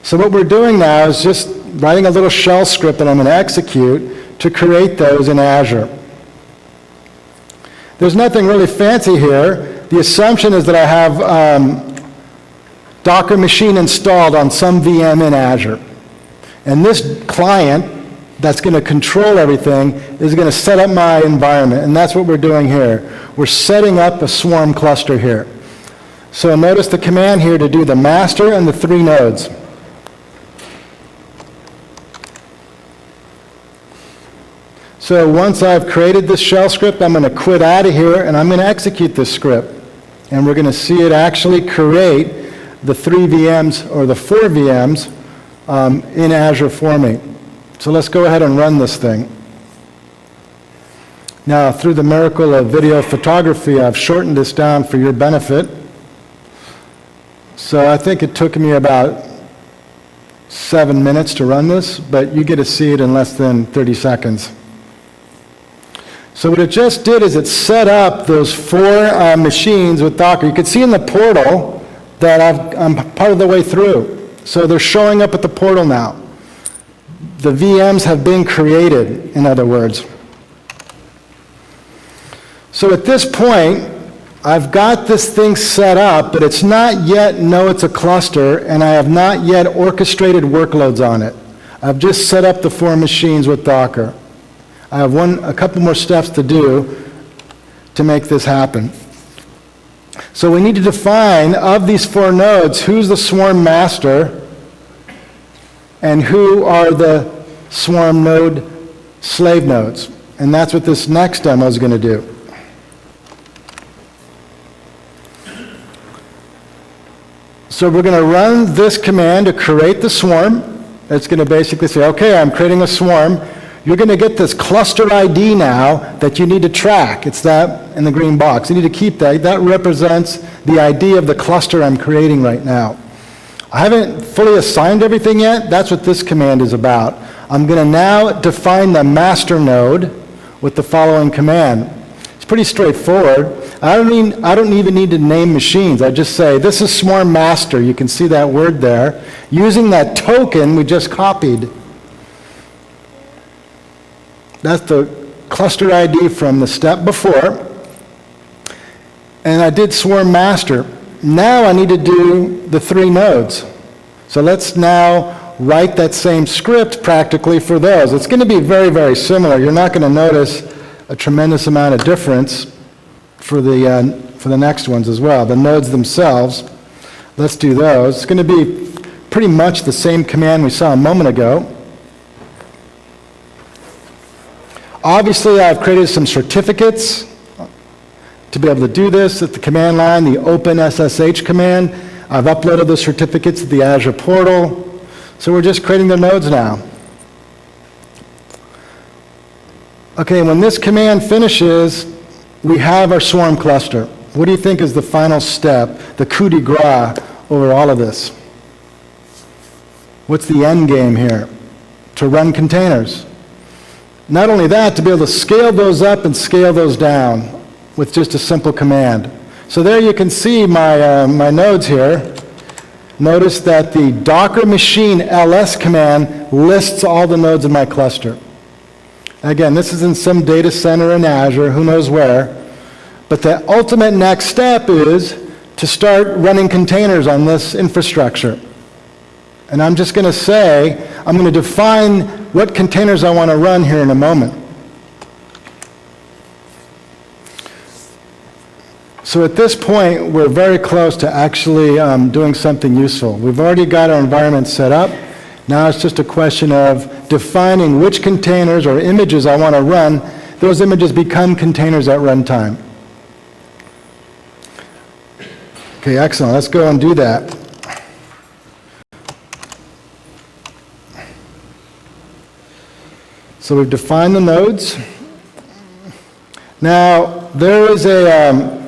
So what we're doing now is just writing a little shell script that I'm going to execute to create those in Azure. There's nothing really fancy here. The assumption is that I have Docker machine installed on some VM in Azure. And this client that's going to control everything is going to set up my environment. And that's what we're doing here. We're setting up a swarm cluster here. So notice the command here to do the master and the 3 nodes. So once I've created this shell script, I'm going to quit out of here and I'm going to execute this script. And we're going to see it actually create the 3 VMs or the 4 VMs in Azure for me. So let's go ahead and run this thing. Now, through the miracle of video photography, I've shortened this down for your benefit. So I think it took me about 7 minutes to run this, but you get to see it in less than 30 seconds. So what it just did is it set up those 4 machines with Docker. You can see in the portal that I'm part of the way through. So they're showing up at the portal now. The VMs have been created, in other words. So at this point, I've got this thing set up, but it's not yet know it's a cluster, and I have not yet orchestrated workloads on it. I've just set up the 4 machines with Docker. I have a couple more steps to do to make this happen. So we need to define, of these 4 nodes, who's the swarm master and who are the swarm node slave nodes. And that's what this next demo is going to do. So we're going to run this command to create the swarm. It's going to basically say, okay, I'm creating a swarm. You're going to get this cluster ID now that you need to track. It's that in the green box. You need to keep that. That represents the ID of the cluster I'm creating right now. I haven't fully assigned everything yet. That's what this command is about. I'm going to now define the master node with the following command. It's pretty straightforward. I don't even need to name machines. I just say, this is swarm master. You can see that word there. Using that token we just copied. That's the cluster ID from the step before. And I did swarm master. Now I need to do the 3 nodes. So let's now write that same script practically for those. It's going to be very, very similar. You're not going to notice a tremendous amount of difference for the next ones as well. The nodes themselves, let's do those. It's going to be pretty much the same command we saw a moment ago. Obviously, I've created some certificates to be able to do this at the command line, the OpenSSH command. I've uploaded those certificates to the Azure portal. So we're just creating the nodes now. Okay, when this command finishes, we have our swarm cluster. What do you think is the final step, the coup de grace over all of this? What's the end game here? To run containers. Not only that, to be able to scale those up and scale those down with just a simple command. So there you can see my nodes here. Notice that the Docker machine ls command lists all the nodes in my cluster. Again, this is in some data center in Azure, who knows where. But the ultimate next step is to start running containers on this infrastructure. And I'm just going to say, I'm going to define what containers I want to run here in a moment. So at this point, we're very close to actually doing something useful. We've already got our environment set up. Now it's just a question of defining which containers or images I want to run. Those images become containers at runtime. Okay, excellent. Let's go and do that. So we've defined the nodes. Now, there is a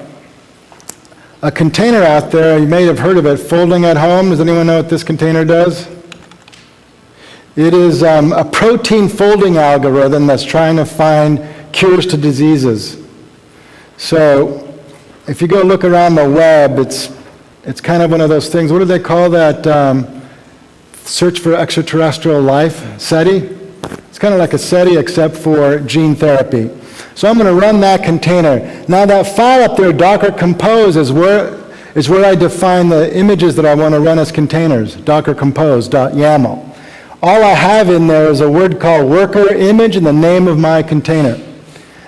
container out there. You may have heard of it, folding at home. Does anyone know what this container does? It is a protein folding algorithm that's trying to find cures to diseases. So if you go look around the web, it's kind of one of those things. What do they call that? Search for extraterrestrial life, SETI? It's kind of like a SETI except for gene therapy. So I'm going to run that container. Now that file up there, Docker Compose, is where I define the images that I want to run as containers, Docker Compose.yaml. All I have in there is a word called worker image and the name of my container.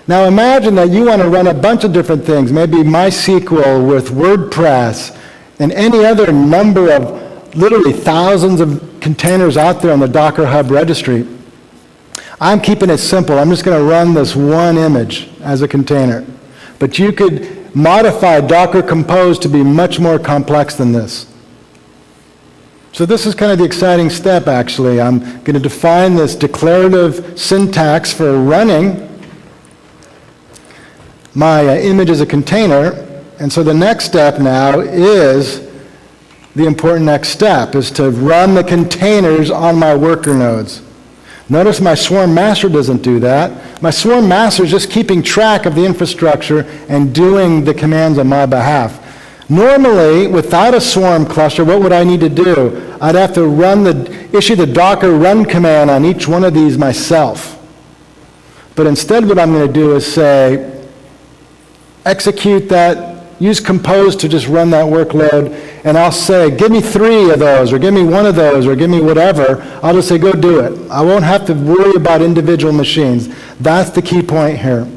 Now imagine that you want to run a bunch of different things, maybe MySQL with WordPress and any other number of literally thousands of containers out there on the Docker Hub registry. I'm keeping it simple. I'm just going to run this one image as a container. But you could modify Docker Compose to be much more complex than this. So this is kind of the exciting step, actually. I'm going to define this declarative syntax for running my image as a container. And so the next step now is the important next step, is to run the containers on my worker nodes. Notice my swarm master doesn't do that. My swarm master is just keeping track of the infrastructure and doing the commands on my behalf. Normally, without a swarm cluster, what would I need to do? I'd have to issue the Docker run command on each one of these myself. But instead what I'm going to do is say, execute that, use Compose to just run that workload, and I'll say, give me 3 of those, or give me 1 of those, or give me whatever. I'll just say, go do it. I won't have to worry about individual machines. That's the key point here.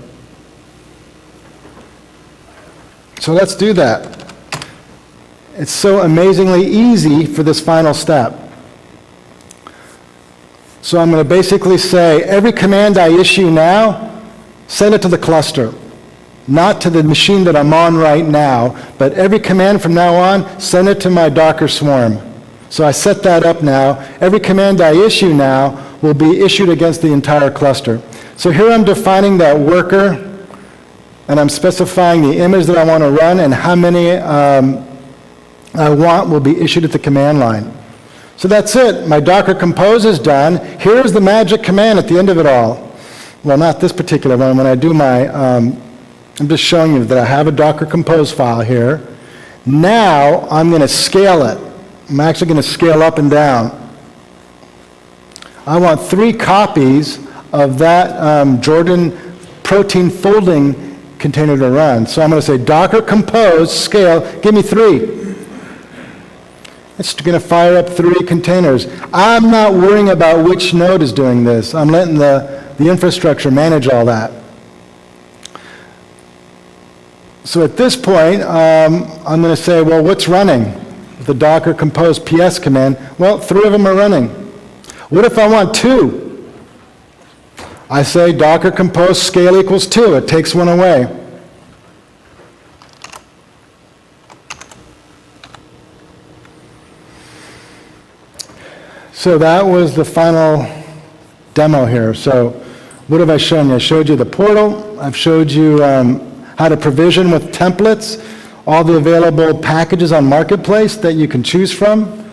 So let's do that. It's so amazingly easy for this final step. So I'm going to basically say, every command I issue now, send it to the cluster. Not to the machine that I'm on right now, but every command from now on, send it to my Docker swarm. So I set that up now. Every command I issue now will be issued against the entire cluster. So here I'm defining that worker, and I'm specifying the image that I want to run and how many I want will be issued at the command line. So that's it. My Docker Compose is done. Here's the magic command at the end of it all. Well, not this particular one. When I do my, I'm just showing you that I have a Docker Compose file here. Now I'm going to scale it. I'm actually going to scale up and down. I want 3 copies of that Jordan protein folding container to run. So I'm going to say Docker Compose scale, give me 3. It's going to fire up 3 containers. I'm not worrying about which node is doing this. I'm letting the infrastructure manage all that. So at this point, I'm going to say, well, what's running? The Docker Compose PS command. Well, 3 of them are running. What if I want 2? I say Docker Compose scale equals 2. It takes 1 away. So that was the final demo here. So What have I shown you? I showed you the portal. I've showed you how to provision with templates, all the available packages on Marketplace that you can choose from.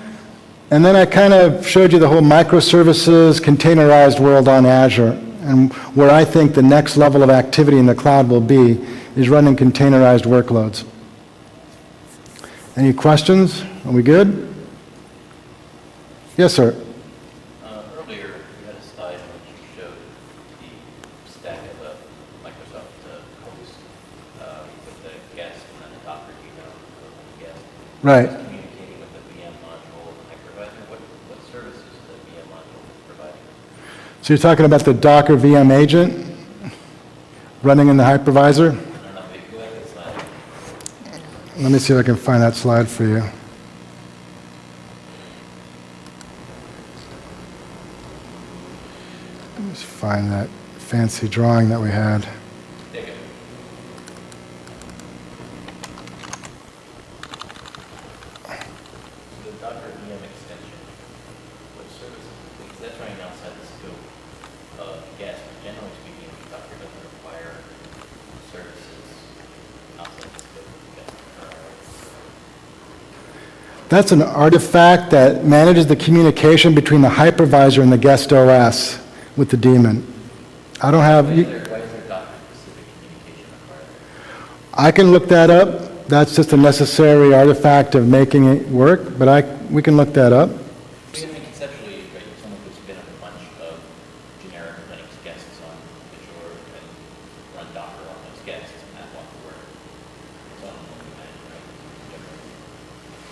And then I kind of showed you the whole microservices, containerized world on Azure. And where I think the next level of activity in the cloud will be is running containerized workloads. Any questions? Are we good? Yes, sir. Earlier, you had a slide in which you showed the stack of Microsoft hosts with the guest and then the Docker email of the guest. Right. Communicating with the VM module and the hypervisor. What services is the VM module providing? So you're talking about the Docker VM agent running in the hypervisor? I don't know, maybe go back to the slide. Let me see if I can find that slide for you. Let's find that fancy drawing that we had. There you go. The Docker VM extension, what services? Because that's running outside the scope of guest. Generally speaking, Docker doesn't require services outside the scope of guest. That's an artifact that manages the communication between the hypervisor and the guest OS with the daemon. I don't have... Why is there Docker-specific communication required? I can look that up. That's just a necessary artifact of making it work, but we can look that up. I mean, conceptually, right, someone could spin up a bunch of generic Linux guests on Azure and run Docker on those guests, and that won't work. It's on what we imagine, right? Generally,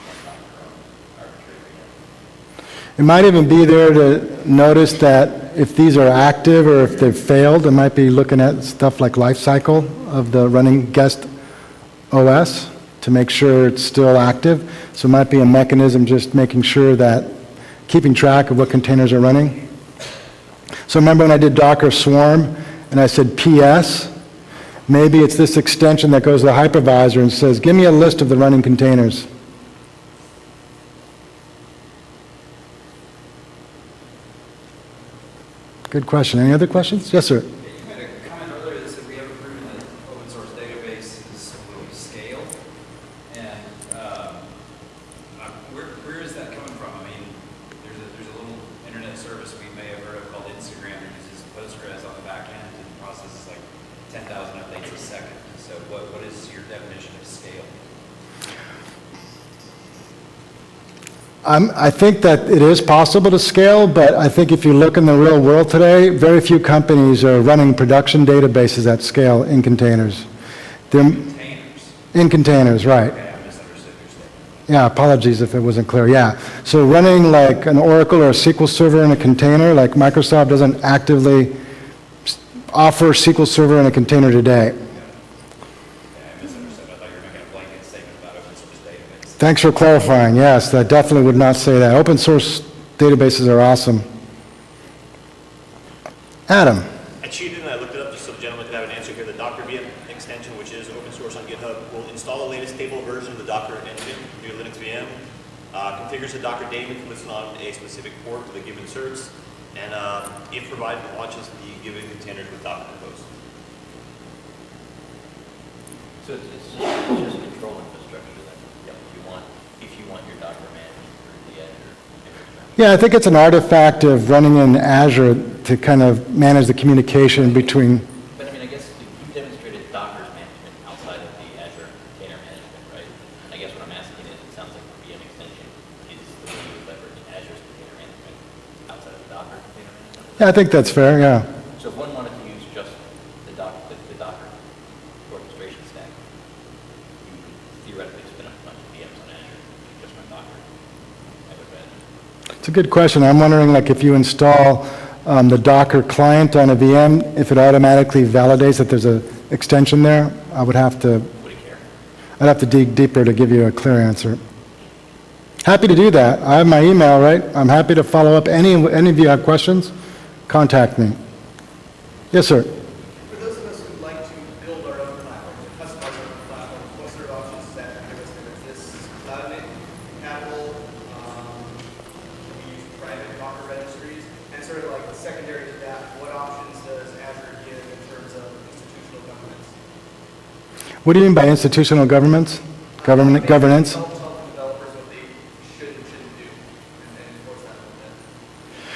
run Docker on arbitrary VM. It might even be there to notice that if these are active or if they've failed, it might be looking at stuff like lifecycle of the running guest OS to make sure it's still active. So it might be a mechanism just making sure that keeping track of what containers are running. So remember when I did Docker Swarm and I said PS? Maybe it's this extension that goes to the hypervisor and says, give me a list of the running containers. Good question. Any other questions? Yes, sir. You made a comment earlier that said we have a proven that open source databases will scale. And where is that coming from? I mean, there's a little internet service we may have heard of called Instagram that uses Postgres on the back end and processes like 10,000 updates a second. So what is your definition of scale? I think that it is possible to scale, but I think if you look in the real world today, very few companies are running production databases at scale in containers. They're Containers. in containers, right. Okay, I misunderstood your statement. Yeah, apologies if it wasn't clear. Yeah. So running like an Oracle or a SQL Server in a container, like Microsoft doesn't actively offer SQL Server in a container today. Okay, I misunderstood. I thought you were making a blanket statement about open source database. Thanks for clarifying. Yes, I definitely would not say that. Open source databases are awesome. Adam. I cheated and I looked it up just so the gentleman could have an answer here. The Docker VM extension, which is open source on GitHub, will install the latest stable version of the Docker engine to your Linux VM, configures the Docker daemon to listen on a specific port to the given certs, and if provided, launches the given containers with Docker Compose. So it's just control infrastructure then. Yep. If you want your Docker managed through the Azure infrastructure. Yeah, I think it's an artifact of running in Azure to kind of manage the communication between. But I mean, I guess you've demonstrated Docker's management outside of the Azure container management, right? I guess what I'm asking is, it sounds like the VM extension is the way you leverage Azure's container management outside of the Docker container management. Yeah, I think that's fair, yeah. So if one wanted to use just the Docker orchestration stack, you could theoretically spin up a bunch of VMs on Azure, just run Docker, I would imagine. It's a good question. I'm wondering, like, if you install the Docker client on a VM, if it automatically validates that there's an extension there, I would have to, Would he care? I'd have to dig deeper to give you a clear answer. Happy to do that. I have my email, right? I'm happy to follow up. Any of you have questions? Contact me. Yes, sir. For those of us who like to build our own platforms, to customize our own platforms, what sort of options is that give us? Is this cloud compatible? We use private Docker registries. And And sort of like secondary to that, what options does Azure give in terms of institutional governance? What do you mean by institutional governance? Governance? Tell developers what they should and shouldn't do, and then enforce that a little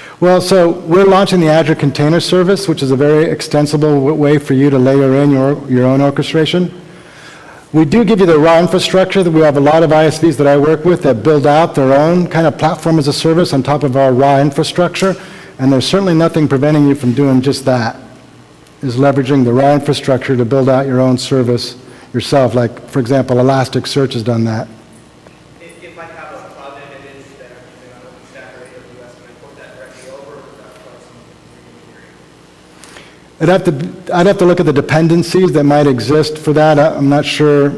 bit. Well, so we're launching the Azure Container Service, which is a very extensible way for you to layer in your own orchestration. We do give you the raw infrastructure. We have a lot of ISVs that I work with that build out their own kind of platform as a service on top of our raw infrastructure, and there's certainly nothing preventing you from doing just that, is leveraging the raw infrastructure to build out your own service yourself. Like, for example, Elasticsearch has done that. If I have a cloud image that I'm using on OpenStack or AWS, can I port that directly over, or does that require some re-engineering? I'd have to look at the dependencies that might exist for that. I'm not sure.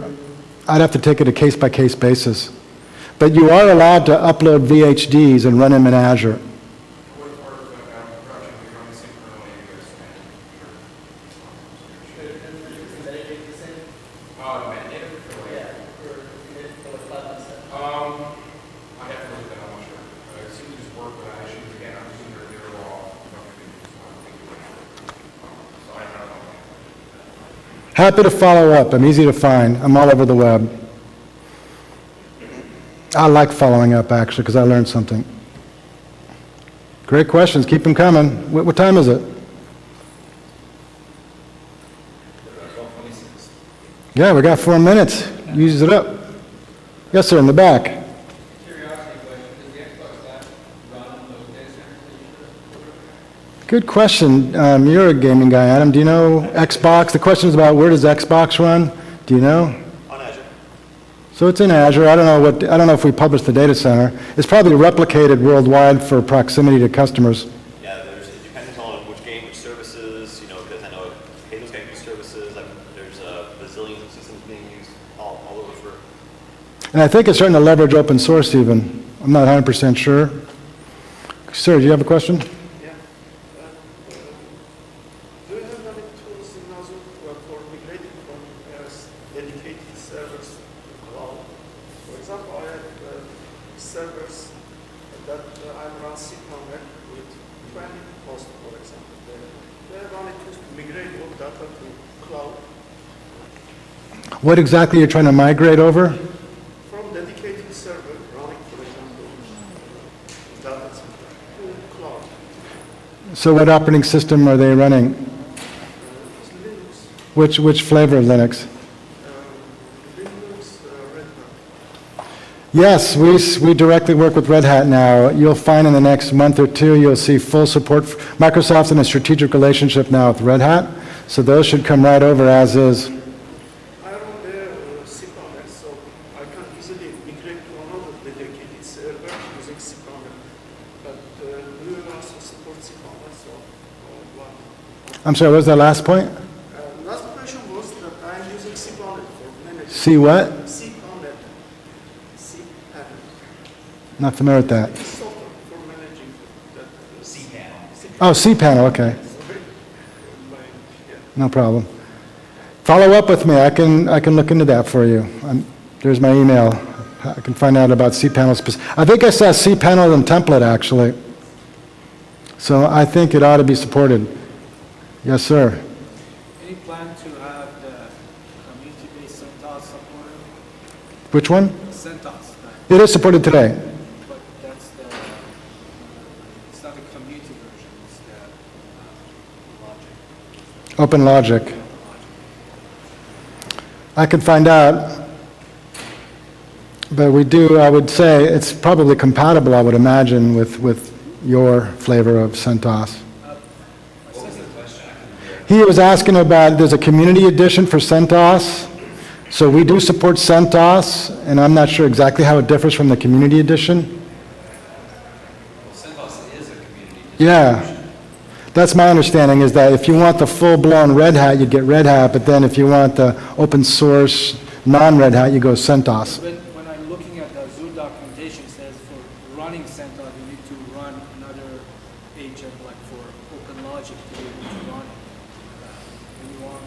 I'd have to take it a case-by-case basis. But you are allowed to upload VHDs and run them in Azure. What part of that project are you running synchronally in this? I have to look at that, I'm not sure. It seems to just work with Azure. Again, I'm using their raw. So I don't know. Happy to follow up. I'm easy to find. I'm all over the web. I like following up, actually, because I learned something. Great questions. Keep them coming. What time is it? Yeah, we got 4 minutes. Use it up. Yes, sir, in the back. Curiosity question, does the Xbox app run on those data centers? Good question. You're a gaming guy, Adam. Do you know Xbox? The question is about where does Xbox run? Do you know? On Azure. So it's in Azure. I don't know if we publish the data center. It's probably replicated worldwide for proximity to customers. Yeah, it depends on which game, which services, because I know Halo's got use services, like there's bazillions of systems being used all over for. And I think it's starting to leverage open source even. I'm not 100% sure. Sir, do you have a question? Yeah. Do you have any tools in Azure for migrating from dedicated servers to cloud? For example, I have servers that I run cPanel with 20 hosts, for example. Do you have any tools to migrate all data to cloud What exactly you're trying to migrate over? from dedicated server running, for example, data center to cloud? So what operating system are they running? Linux, Which flavor of Linux? Linux, Red Hat. Yes, we directly work with Red Hat now. You'll find in the next month or two, you'll see full support. Microsoft's in a strategic relationship now with Red Hat, so those should come right over as is. I run the cPanel, so I can easily migrate to another dedicated server using cPanel. But do you also support cPanel? So, what? I'm sorry, what was that last point? Last question was that I'm using cPanel for managing. See what? cPanel. cPanel. Not familiar with that. It's software for managing that. cPanel. Oh, cPanel, okay. No problem. Follow up with me. I can look into that for you. There's my email. I can find out about cPanel. I think I saw cPanel in template, actually. So I think it ought to be supported. Yes, sir. Any plan to have the community-based Centos supported? Which one? Centos, It is supported today. but that's it's not the community version, it's the logic. Open Logic. I can find out. But I would say it's probably compatible, I would imagine, with your flavor of CentOS. He was asking about, there's a community edition for CentOS. So we do support CentOS, and I'm not sure exactly how it differs from the community edition. CentOS is a community. Yeah. That's my understanding, is that if you want the full-blown Red Hat, you get Red Hat, but then if you want the open source, non-Red Hat, you go CentOS. When I'm looking at the Azure documentation, it says for running Centos, you need to run another agent, like for OpenLogic to be able to run it. When you want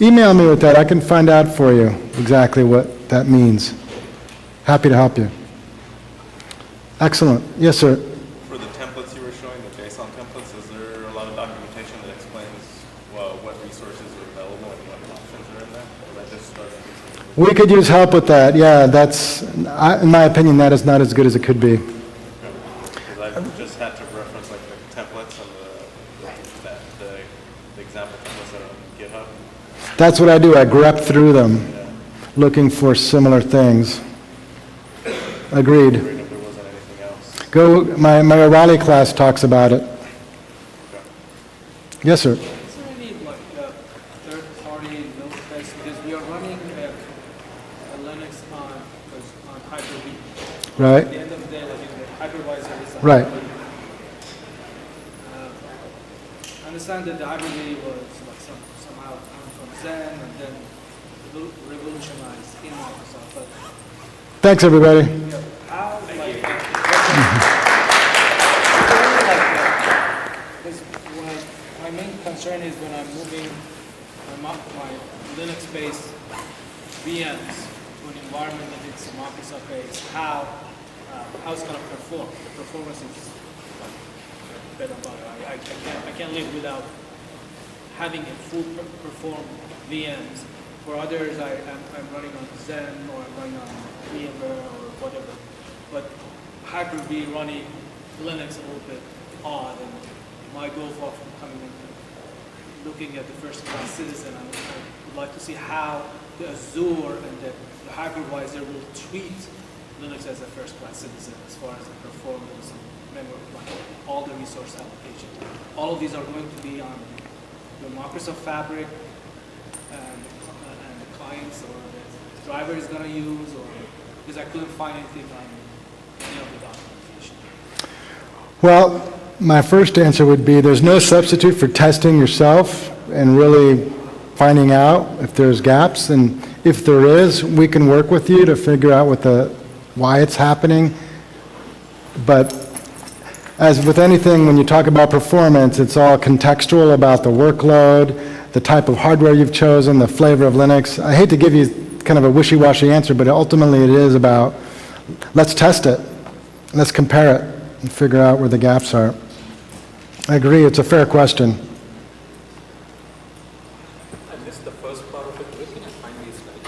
Email me with that. I can find out for you exactly what that means. Happy to help you. Excellent. Yes, sir. For the templates you were showing, the JSON We could use help with that, yeah, in my opinion, that is not as good as it could be. Because I've just had to reference like the templates and the example templates that are on GitHub. That's what I do, I grep through them, looking for similar things. Agreed. If there wasn't anything else. My O'Reilly class talks about it. Yes, sir. Is there any like third-party node tests? Because we are running a Linux on Hyper-V. Right. At the end of the day, like the hypervisor is on Right. Hyper-V. I understand that the Hyper-V was like somehow from Zen and then revolutionized in Microsoft. But Thanks, everybody. how, like, because my main concern is when I'm moving my Linux-based VMs to an environment that it's Microsoft-based, how it's going to perform. The performance is like better and better. I can't live without having a full perform VMs. For others, I'm running on Zen or I'm running on VMware or whatever. But Hyper-V running Linux a little bit odd, and my goal for coming in, looking at the first-class citizen, I would like to see how the Azure and the hypervisor will treat Linux as a first-class citizen as far as the performance and memory, like all the resource allocation. All of these are going to be on the Microsoft Fabric and the clients or the driver is going to use, or because I couldn't find anything on any of the documentation. Well, my first answer would be there's no substitute for testing yourself and really finding out if there's gaps. And if there is, we can work with you to figure out why it's happening. But as with anything, when you talk about performance, it's all contextual about the workload, the type of hardware you've chosen, the flavor of Linux. I hate to give you kind of a wishy-washy answer, but ultimately it is about, let's test it, let's compare it, and figure out where the gaps are. I agree, it's a fair question. I missed the first part of it. Where can I find these slides?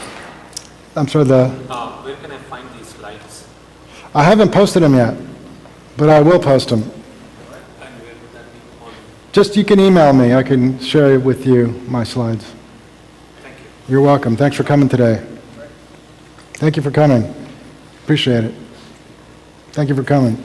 I'm sorry, Where can I find these slides? I haven't posted them yet, but I will post them. And where would that be on? Just, you can email me, I can share with you my slides. Thank you. You're welcome, thanks for coming today. Thank you for coming, appreciate it. Thank you for coming.